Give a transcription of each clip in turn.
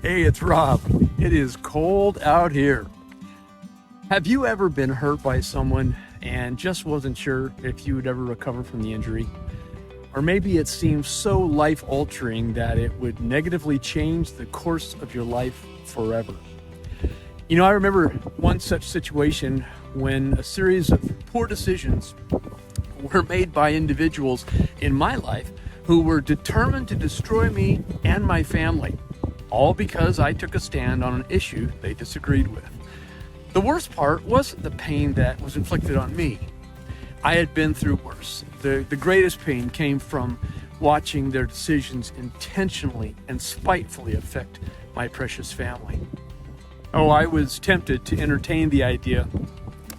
Hey, it's Rob. It is cold out here. Have you ever been hurt by someone and just wasn't sure if you would ever recover from the injury? Or maybe it seemed so life-altering that it would negatively change the course of your life forever. You know, I remember one such situation when a series of poor decisions were made by individuals in my life who were determined to destroy me and my family, all because I took a stand on an issue they disagreed with. The worst part wasn't the pain that was inflicted on me. I had been through worse. The greatest pain came from watching their decisions intentionally and spitefully affect my precious family. Oh, I was tempted to entertain the idea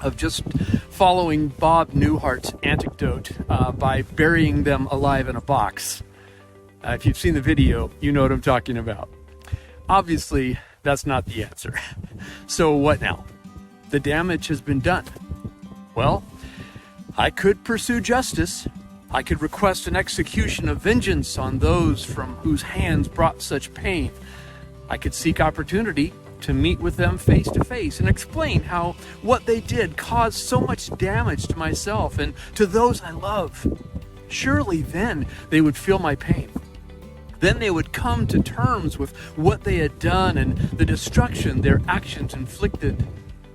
of just following Bob Newhart's anecdote by burying them alive in a box. If you've seen the video, you know what I'm talking about. Obviously, that's not the answer. So what now? The damage has been done. Well, I could pursue justice. I could request an execution of vengeance on those from whose hands brought such pain. I could seek opportunity to meet with them face to face and explain how what they did caused so much damage to myself and to those I love. Surely then they would feel my pain. Then they would come to terms with what they had done and the destruction their actions inflicted,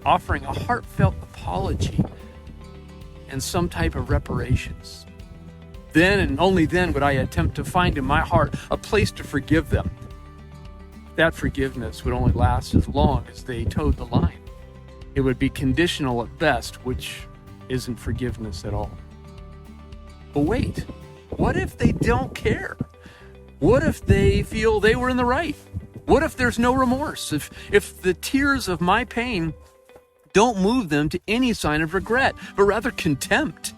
offering a heartfelt apology and some type of reparations. Then and only then would I attempt to find in my heart a place to forgive them. That forgiveness would only last as long as they towed the line. It would be conditional at best, which isn't forgiveness at all. But wait, what if they don't care? What if they feel they were in the right? What if there's no remorse? If the tears of my pain don't move them to any sign of regret, but rather contempt?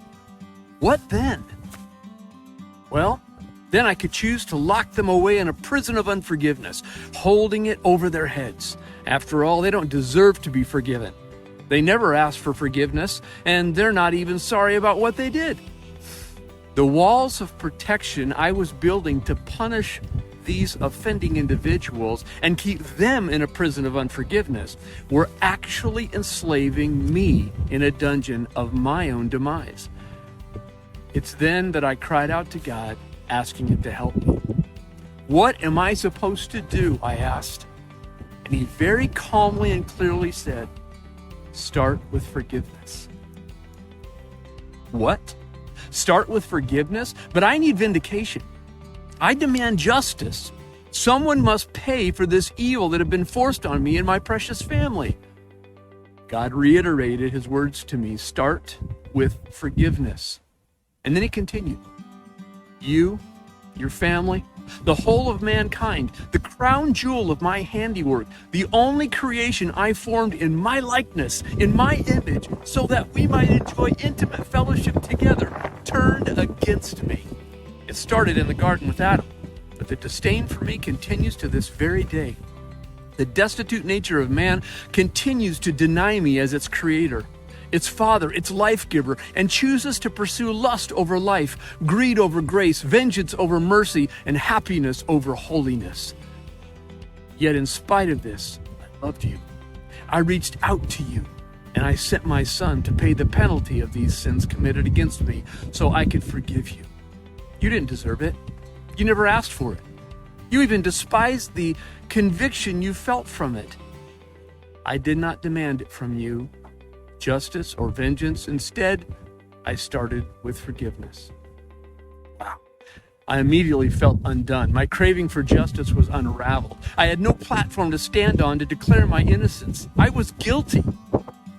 What then? Well, then I could choose to lock them away in a prison of unforgiveness, holding it over their heads. After all, they don't deserve to be forgiven. They never asked for forgiveness, and they're not even sorry about what they did. The walls of protection I was building to punish these offending individuals and keep them in a prison of unforgiveness were actually enslaving me in a dungeon of my own demise. It's then that I cried out to God, asking Him to help me. What am I supposed to do? I asked. And He very calmly and clearly said, start with forgiveness. What? Start with forgiveness? But I need vindication. I demand justice. Someone must pay for this evil that had been forced on me and my precious family. God reiterated His words to me, start with forgiveness. And then He continued, you, your family, the whole of mankind, the crown jewel of my handiwork, the only creation I formed in my likeness, in my image, so that we might enjoy intimate fellowship together, turned against me. It started in the garden with Adam, but the disdain for me continues to this very day. The destitute nature of man continues to deny me as its creator, its father, its life giver, and chooses to pursue lust over life, greed over grace, vengeance over mercy, and happiness over holiness. Yet in spite of this, I loved you. I reached out to you, and I sent my Son to pay the penalty of these sins committed against me so I could forgive you. You didn't deserve it. You never asked for it. You even despised the conviction you felt from it. I did not demand it from you, justice or vengeance. Instead, I started with forgiveness. Wow. I immediately felt undone. My craving for justice was unraveled. I had no platform to stand on to declare my innocence. I was guilty,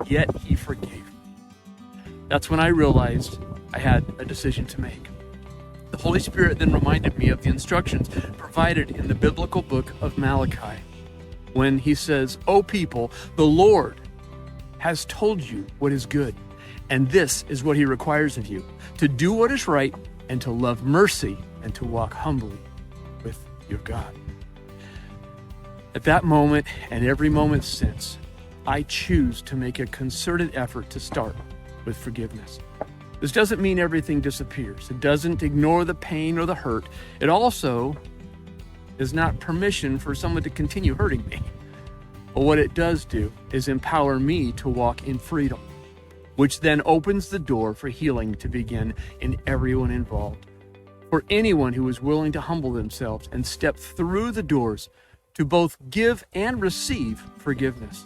yet He forgave me. That's when I realized I had a decision to make. The Holy Spirit then reminded me of the instructions provided in the biblical book of Malachi, when He says, "O people, the Lord has told you what is good, and this is what He requires of you, to do what is right and to love mercy and to walk humbly with your God." At that moment and every moment since, I choose to make a concerted effort to start with forgiveness. This doesn't mean everything disappears. It doesn't ignore the pain or the hurt. It also is not permission for someone to continue hurting me. But what it does do is empower me to walk in freedom, which then opens the door for healing to begin in everyone involved. For anyone who is willing to humble themselves and step through the doors to both give and receive forgiveness.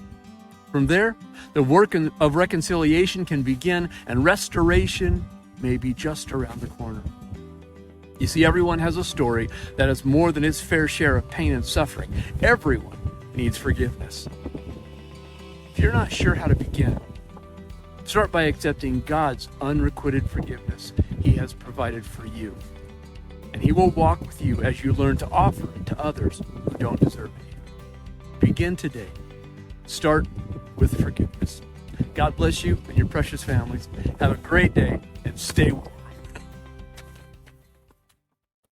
From there, the work of reconciliation can begin, and restoration may be just around the corner. You see, everyone has a story that is more than its fair share of pain and suffering. Everyone needs forgiveness. If you're not sure how to begin, start by accepting God's unrequited forgiveness He has provided for you. And He will walk with you as you learn to offer it to others who don't deserve it. Begin today. Start with forgiveness. God bless you and your precious families. Have a great day and stay well.